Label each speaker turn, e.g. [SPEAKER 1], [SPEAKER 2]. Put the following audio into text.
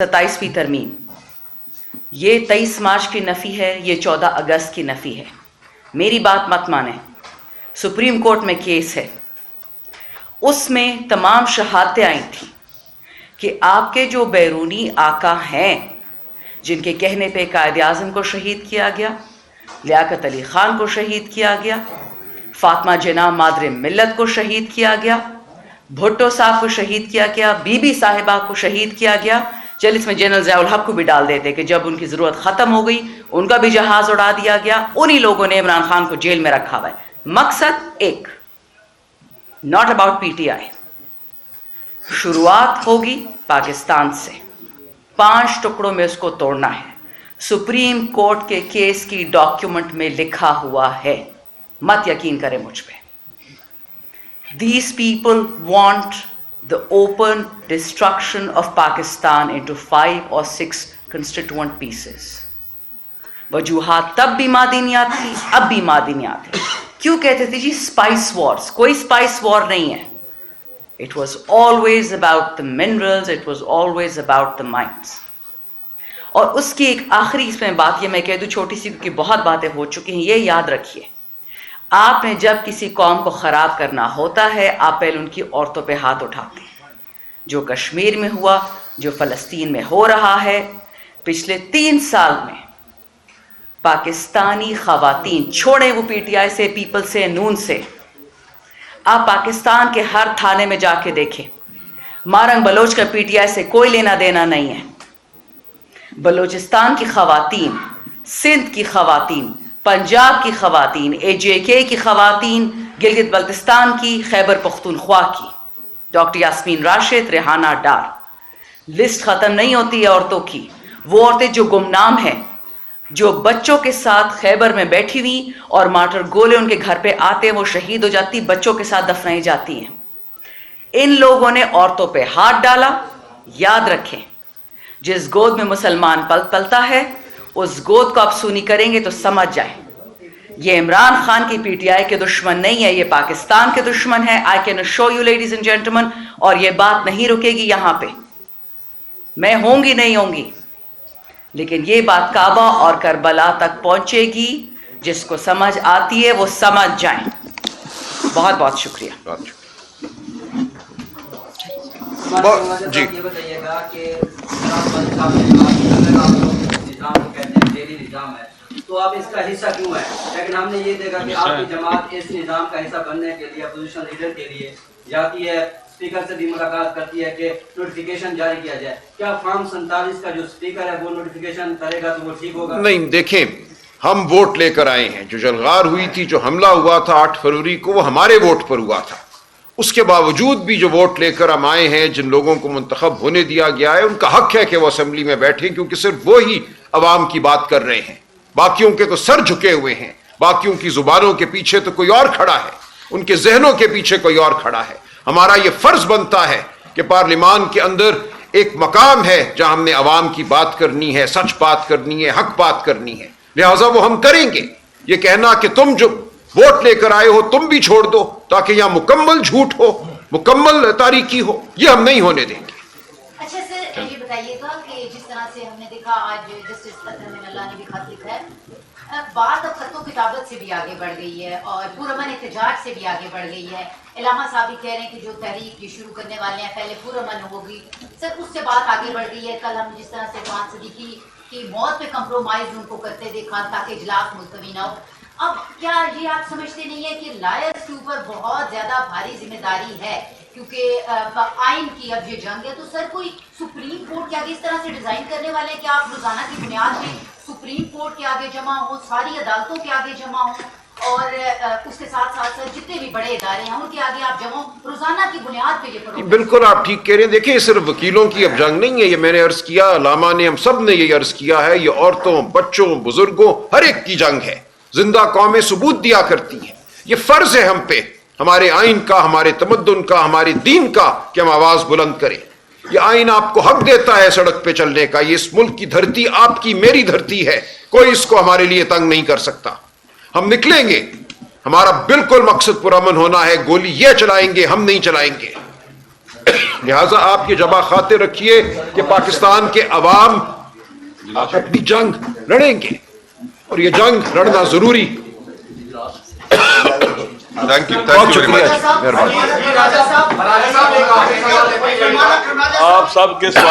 [SPEAKER 1] 27ویں ترمیم، یہ 23 مارچ کی نفی ہے، یہ 14 اگست کی نفی ہے۔ میری بات مت مانیں، سپریم کورٹ میں کیس ہے، اس میں تمام شہادتیں آئی تھیں کہ آپ کے جو بیرونی آقا ہیں، جن کے کہنے پہ قائد اعظم کو شہید کیا گیا، لیاقت علی خان کو شہید کیا گیا، فاطمہ جناح مادر ملت کو شہید کیا گیا، بھٹو صاحب کو شہید کیا گیا، بی بی صاحبہ کو شہید کیا گیا۔ چل اس میں جنرل ضیاء الحق کو بھی ڈال دیتے کہ جب ان کی ضرورت ختم ہو گئی ان کا بھی جہاز اڑا دیا گیا، انہی لوگوں نے عمران خان کو جیل میں رکھا ہوا ہے۔ مقصد ایک، not about P T I. شروعات ہوگی پاکستان سے، 5 ٹکڑوں میں اس کو توڑنا ہے۔ سپریم کورٹ کے کیس کی ڈاکیومنٹ میں لکھا ہوا ہے، مت یقین کریں مجھ پہ۔ These people want the open destruction of Pakistan into 5 or 6 constituent pieces. وجوہات تب بھی مادینیات تھی، اب بھی مادینیات ہے۔ کیوں کہتے تھے جی اسپائس وارز؟ کوئی اسپائس وار نہیں ہے۔ It was always about the minerals, it was always about the mines. اور اس کی ایک آخری اس میں بات یہ میں کہہ دوں چھوٹی سی، کیونکہ بہت باتیں ہو چکی ہیں، یہ یاد رکھیے، آپ نے جب کسی قوم کو خراب کرنا ہوتا ہے آپ پہلے ان کی عورتوں پہ ہاتھ اٹھاتے ہیں۔ جو کشمیر میں ہوا، جو فلسطین میں ہو رہا ہے، پچھلے 3 سال میں پاکستانی خواتین، چھوڑیں وہ پی ٹی آئی سے، پیپل سے، نون سے، آپ پاکستان کے ہر تھانے میں جا کے دیکھیں، مارنگ بلوچ کا پی ٹی آئی سے کوئی لینا دینا نہیں ہے۔ بلوچستان کی خواتین، سندھ کی خواتین، پنجاب کی خواتین، اے جے کے کی خواتین، گلگت بلتستان کی، خیبر پختونخوا کی، ڈاکٹر یاسمین راشد، ریحانہ ڈار، لسٹ ختم نہیں ہوتی ہے عورتوں کی۔ وہ عورتیں جو گمنام ہیں، جو بچوں کے ساتھ خیبر میں بیٹھی ہوئی اور مارٹر گولے ان کے گھر پہ آتے، وہ شہید ہو جاتی، بچوں کے ساتھ دفنائی جاتی ہیں۔ ان لوگوں نے عورتوں پہ ہاتھ ڈالا۔ یاد رکھیں، جس گود میں مسلمان پلتا ہے اس گود کو آپ سونی کریں گے تو سمجھ جائیں یہ عمران خان کی پی ٹی آئی کے دشمن نہیں ہے، یہ پاکستان کے دشمن ہے۔ I can show you ladies and gentlemen, اور یہ بات نہیں رکے گی یہاں پہ، میں ہوں گی نہیں ہوں گی، لیکن یہ بات کعبہ اور کربلا تک پہنچے گی۔ جس کو سمجھ آتی ہے وہ سمجھ جائیں۔ بہت بہت شکریہ۔
[SPEAKER 2] جی یہ بتائیے گا کہ نظام ہے تو آپ اس کا حصہ کیوں ہے؟ لیکن ہم نے یہ دیکھا کہ آپ کی جماعت اس نظام کا حصہ بننے کے لیے، اپوزیشن لیڈر کے لیے جاتی ہے، اسپیکر سے بھی ملاقات کرتی ہے کہ نوٹیفیکیشن جاری کیا جائے۔ کیا فارم 47 کا جو اسپیکر ہے وہ نوٹیفیکیشن کرے گا تو وہ ٹھیک ہوگا؟
[SPEAKER 3] نہیں، دیکھیں ہم ووٹ لے کر آئے ہیں، جو جلغار ہوئی تھی، جو حملہ ہوا تھا 8 فروری کو، وہ ہمارے ووٹ پر ہوا تھا۔ اس کے باوجود بھی جو ووٹ لے کر ہم آئے ہیں، جن لوگوں کو منتخب ہونے دیا گیا ہے، ان کا حق ہے کہ وہ اسمبلی میں بیٹھیں، کیونکہ صرف وہی عوام کی بات کر رہے ہیں۔ باقیوں کے تو سر جھکے ہوئے ہیں، باقیوں کی زبانوں کے پیچھے تو کوئی اور کھڑا ہے، ان کے ذہنوں کے پیچھے کوئی اور کھڑا ہے۔ ہمارا یہ فرض بنتا ہے کہ پارلیمان کے اندر ایک مقام ہے جہاں ہم نے عوام کی بات کرنی ہے، سچ بات کرنی ہے، حق بات کرنی ہے، لہٰذا وہ ہم کریں گے۔ یہ کہنا کہ تم جو ووٹ لے کر آئے ہو تم بھی چھوڑ دو تاکہ یہاں مکمل جھوٹ ہو، مکمل تاریکی ہو، یہ ہم نہیں ہونے دیں گے۔
[SPEAKER 4] اچھا سر، یہ بتائیے گا کہ جس طرح سے ہم نے دیکھا آج جسٹس قطر من اللہ نے بھی خط لکھا ہے، بات اب خط و کتابت سے بھی آگے بڑھ گئی ہے اور پرامن احتجاج سے بھی آگے بڑھ گئی ہے۔ علامہ صاحب بھی کہہ رہے ہیں کہ جو تحریک یہ شروع کرنے والے ہیں پہلے پرامن ہوگی، سر اس سے بات آگے بڑھ گئی ہے۔ کل ہم جس طرح سے فان صدیقی کی موت پہ کمپرومائز ان کو کرتے دیکھا تاکہ اجلاس ملتوی نہ ہو۔ اب کیا یہ آپ سمجھتے نہیں ہے کہ لائرز کے اوپر بہت زیادہ بھاری ذمہ داری ہے، کیونکہ آئین کی اب یہ جنگ ہے، تو سر کوئی سپریم کورٹ کے آگے اس طرح سے ڈیزائن کرنے والے ہیں کہ آپ روزانہ کی بنیاد پہ سپریم کورٹ کے آگے جمع ہوں، ساری عدالتوں کے آگے جمع ہوں، اور اس کے ساتھ ساتھ سر جتنے بھی بڑے ادارے ہیں ان کے آگے آپ جمع ہوں، روزانہ کی بنیاد پہ یہ کرو؟
[SPEAKER 3] بالکل آپ ٹھیک کہہ رہے ہیں۔ دیکھیں صرف وکیلوں کی اب جنگ نہیں ہے، یہ میں نے عرض کیا، علامہ نے، ہم سب نے یہ عرض کیا ہے، یہ عورتوں، بچوں، بزرگوں، ہر ایک کی جنگ ہے۔ زندہ قومیں ثبوت دیا کرتی ہیں، یہ فرض ہے ہم پہ، ہمارے آئین کا، ہمارے تمدن کا، ہمارے دین کا، کہ ہم آواز بلند کریں۔ یہ آئین آپ کو حق دیتا ہے سڑک پہ چلنے کا، یہ اس ملک کی دھرتی آپ کی میری دھرتی ہے، کوئی اس کو ہمارے لیے تنگ نہیں کر سکتا۔ ہم نکلیں گے، ہمارا بالکل مقصد پرامن ہونا ہے، گولی یہ چلائیں گے، ہم نہیں چلائیں گے۔ لہٰذا آپ یہ جمع خاطر رکھیے کہ پاکستان کے عوام اپنی جنگ لڑیں گے اور یہ جنگ لڑنا ضروری.
[SPEAKER 5] Thank you very much.
[SPEAKER 3] مہربانی.
[SPEAKER 6] آپ سب کے سوال